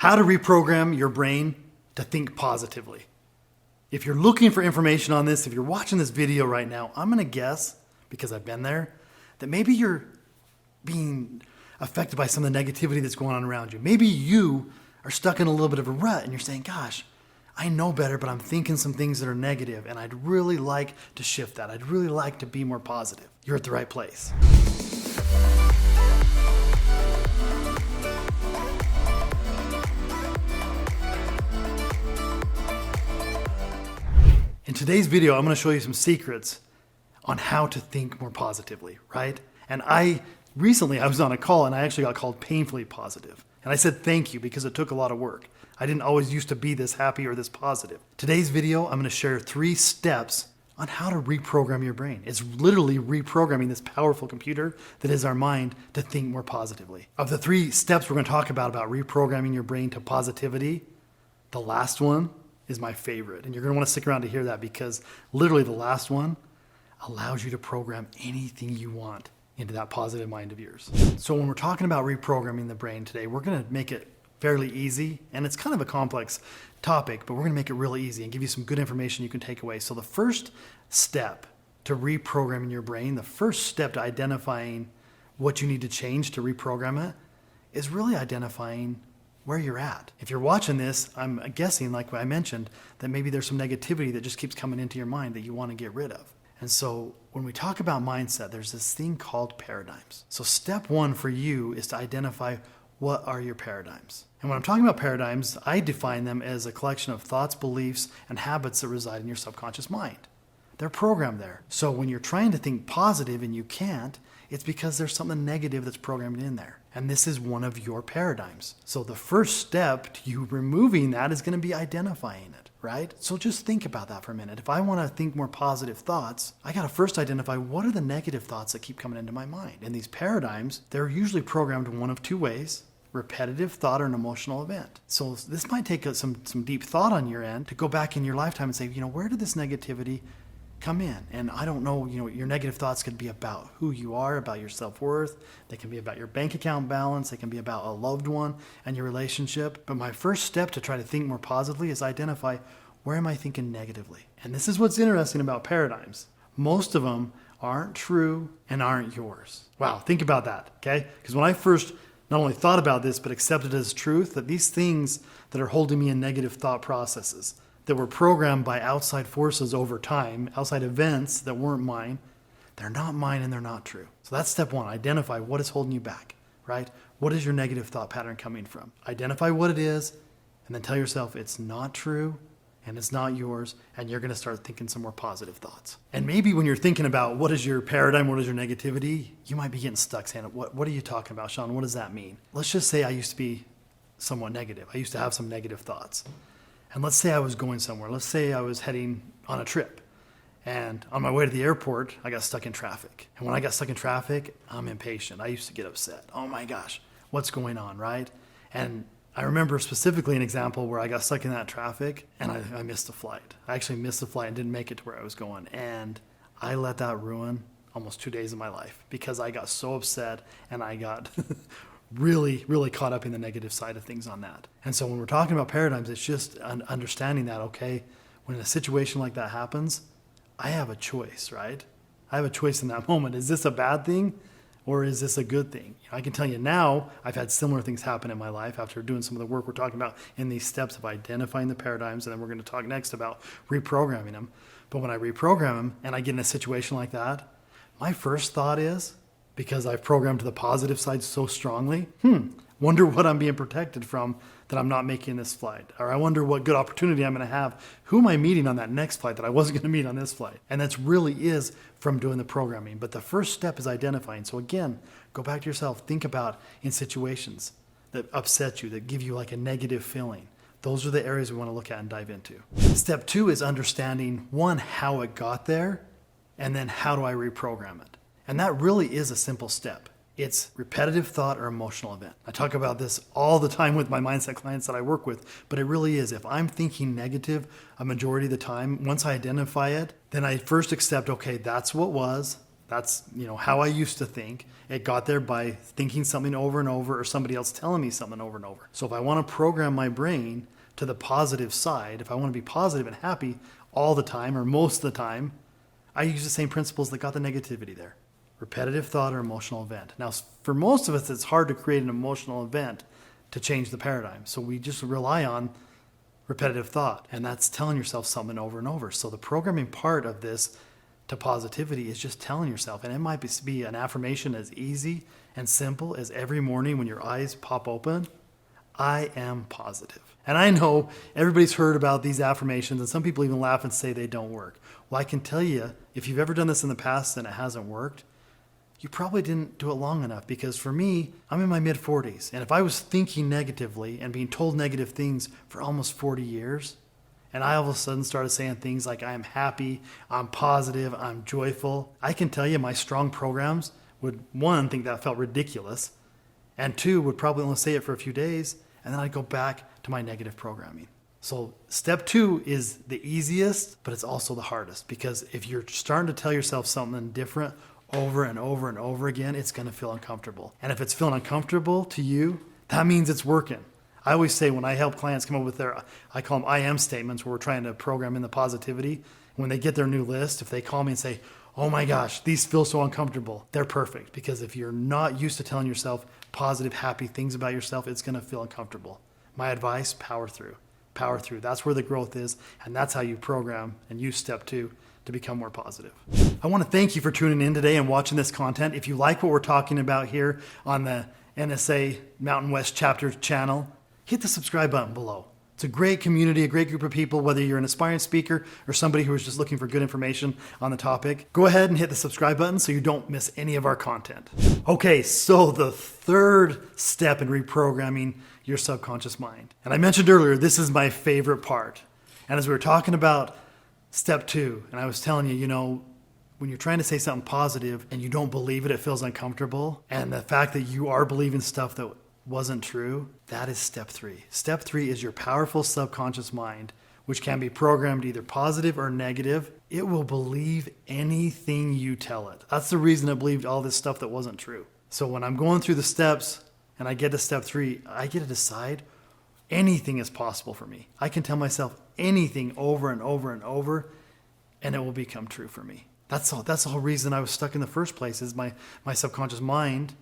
How to reprogram your brain to think positively. If you're looking for information on this, if you're watching this video right now, I'm going to guess, because I've been there, that maybe you're being affected by some of the negativity that's going on around you. Maybe you are stuck in a little bit of a rut and you're saying, gosh, I know better, but I'm thinking some things that are negative and I'd really like to shift that. I'd really like to be more positive. You're at the right place. In today's video, I'm going to show you some secrets on how to think more positively, right? And recently I was on a call and I actually got called painfully positive. And I said thank you because it took a lot of work. I didn't always used to be this happy or this positive. Today's video, I'm going to share 3 steps on how to reprogram your brain. It's literally reprogramming this powerful computer that is our mind to think more positively. Of the 3 steps we're going to talk about reprogramming your brain to positivity, the last one is my favorite. And you're going to want to stick around to hear that because literally the last one allows you to program anything you want into that positive mind of yours. So when we're talking about reprogramming the brain today, we're going to make it fairly easy. And it's kind of a complex topic, but we're going to make it really easy and give you some good information you can take away. So the first step to reprogramming your brain, the first step to identifying what you need to change to reprogram it is really identifying where you're at. If you're watching this, I'm guessing, like I mentioned, that maybe there's some negativity that just keeps coming into your mind that you want to get rid of. And so when we talk about mindset, there's this thing called paradigms. So step 1 for you is to identify what are your paradigms. And when I'm talking about paradigms, I define them as a collection of thoughts, beliefs, and habits that reside in your subconscious mind. They're programmed there. So when you're trying to think positive and you can't, it's because there's something negative that's programmed in there. And this is one of your paradigms. So the first step to you removing that is going to be identifying it, right? So just think about that for a minute. If I want to think more positive thoughts, I got to first identify what are the negative thoughts that keep coming into my mind. And these paradigms, they're usually programmed in one of 2 ways: repetitive thought or an emotional event. So this might take some deep thought on your end to go back in your lifetime and say, where did this negativity come in? And I don't know, your negative thoughts could be about who you are, about your self-worth. They can be about your bank account balance. They can be about a loved one and your relationship. But my first step to try to think more positively is identify, where am I thinking negatively? And this is what's interesting about paradigms. Most of them aren't true and aren't yours. Wow, think about that, okay? Because when I first not only thought about this, but accepted it as truth, that these things that are holding me in negative thought processes, that were programmed by outside forces over time, outside events that weren't mine, they're not mine and they're not true. So that's step 1. Identify what is holding you back, right? What is your negative thought pattern coming from? Identify what it is, and then tell yourself it's not true and it's not yours, and you're going to start thinking some more positive thoughts. And maybe when you're thinking about what is your paradigm, what is your negativity, you might be getting stuck saying, what are you talking about, Shawn? What does that mean? Let's just say I used to be somewhat negative. I used to have some negative thoughts. And let's say I was going somewhere. Let's say I was heading on a trip. And on my way to the airport, I got stuck in traffic. And when I got stuck in traffic, I'm impatient. I used to get upset. Oh my gosh, what's going on, right? And I remember specifically an example where I got stuck in that traffic and I missed a flight. I actually missed the flight and didn't make it to where I was going. And I let that ruin almost 2 days of my life because I got so upset and I got really, really caught up in the negative side of things on that. And so when we're talking about paradigms, it's just understanding that, okay, when a situation like that happens, I have a choice, right? I have a choice in that moment. Is this a bad thing or is this a good thing? I can tell you now, I've had similar things happen in my life after doing some of the work we're talking about in these steps of identifying the paradigms, and then we're going to talk next about reprogramming them. But when I reprogram them and I get in a situation like that, my first thought is, because I've programmed to the positive side so strongly, wonder what I'm being protected from that I'm not making this flight. Or I wonder what good opportunity I'm going to have. Who am I meeting on that next flight that I wasn't going to meet on this flight? And that's really is from doing the programming. But the first step is identifying. So again, go back to yourself. Think about in situations that upset you, that give you like a negative feeling. Those are the areas we want to look at and dive into. Step 2 is understanding, 1, how it got there, and then how do I reprogram it? And that really is a simple step. It's repetitive thought or emotional event. I talk about this all the time with my mindset clients that I work with, but it really is. If I'm thinking negative a majority of the time, once I identify it, then I first accept, okay, that's what was, That's, how I used to think. It got there by thinking something over and over or somebody else telling me something over and over. So if I want to program my brain to the positive side, if I want to be positive and happy all the time or most of the time, I use the same principles that got the negativity there. Repetitive thought or emotional event. Now, for most of us, it's hard to create an emotional event to change the paradigm. So we just rely on repetitive thought, and that's telling yourself something over and over. So the programming part of this to positivity is just telling yourself, and it might be an affirmation as easy and simple as every morning when your eyes pop open, I am positive. And I know everybody's heard about these affirmations, and some people even laugh and say they don't work. Well, I can tell you, if you've ever done this in the past and it hasn't worked, you probably didn't do it long enough, because for me, I'm in my mid-40s, and if I was thinking negatively and being told negative things for almost 40 years, and I all of a sudden started saying things like I'm happy, I'm positive, I'm joyful, I can tell you my strong programs would, one, think that felt ridiculous, and two, would probably only say it for a few days, and then I'd go back to my negative programming. So step 2 is the easiest, but it's also the hardest, because if you're starting to tell yourself something different over and over and over again, it's going to feel uncomfortable. And if it's feeling uncomfortable to you, that means it's working. I always say when I help clients come up with I call them I am statements, where we're trying to program in the positivity. When they get their new list, if they call me and say, oh my gosh, these feel so uncomfortable, they're perfect. Because if you're not used to telling yourself positive, happy things about yourself, it's going to feel uncomfortable. My advice, power through. Power through. That's where the growth is. And that's how you program and use step 2 to become more positive. I want to thank you for tuning in today and watching this content. If you like what we're talking about here on the NSA Mountain West Chapter channel, hit the subscribe button below. It's a great community, a great group of people, whether you're an aspiring speaker or somebody who is just looking for good information on the topic. Go ahead and hit the subscribe button so you don't miss any of our content. Okay, so the third step in reprogramming your subconscious mind. And I mentioned earlier, this is my favorite part. And as we were talking about step 2, and I was telling you, when you're trying to say something positive and you don't believe it, it feels uncomfortable. And the fact that you are believing stuff that wasn't true, that is step 3. Step 3 is your powerful subconscious mind, which can be programmed either positive or negative. It will believe anything you tell it. That's the reason it believed all this stuff that wasn't true. So when I'm going through the steps and I get to step 3, I get to decide anything is possible for me. I can tell myself anything over and over and over, and it will become true for me. That's the whole reason I was stuck in the first place, is my subconscious mind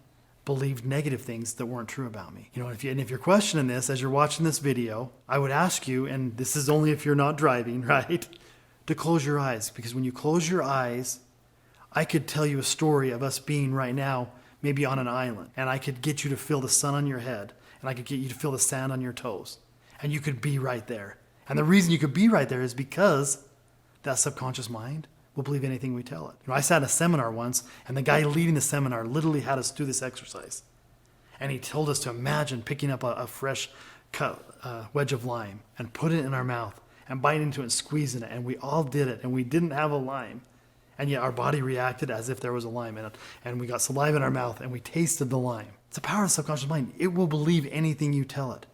believed negative things that weren't true about me. If you're questioning this as you're watching this video, I would ask you, and this is only if you're not driving, right, to close your eyes. Because when you close your eyes, I could tell you a story of us being right now maybe on an island, and I could get you to feel the sun on your head, and I could get you to feel the sand on your toes, and you could be right there. And the reason you could be right there is because that subconscious mind will believe anything we tell it. I sat in a seminar once, and the guy leading the seminar literally had us do this exercise. And he told us to imagine picking up a fresh cut wedge of lime and put it in our mouth and bite into it and squeeze in it. And we all did it, and we didn't have a lime. And yet our body reacted as if there was a lime in it. And we got saliva in our mouth, and we tasted the lime. It's the power of the subconscious mind. It will believe anything you tell it.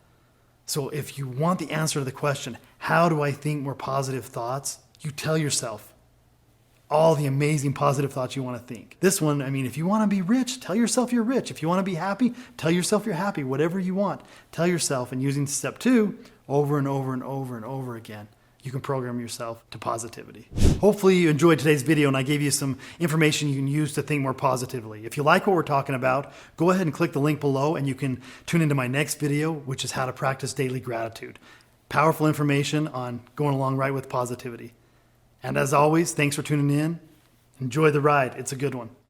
So if you want the answer to the question, how do I think more positive thoughts? You tell yourself all the amazing positive thoughts you want to think. This one, if you want to be rich, tell yourself you're rich. If you want to be happy, tell yourself you're happy. Whatever you want, tell yourself. And using step 2 over and over and over and over again, you can program yourself to positivity. Hopefully you enjoyed today's video and I gave you some information you can use to think more positively. If you like what we're talking about, go ahead and click the link below and you can tune into my next video, which is how to practice daily gratitude. Powerful information on going along right with positivity. And as always, thanks for tuning in. Enjoy the ride. It's a good one.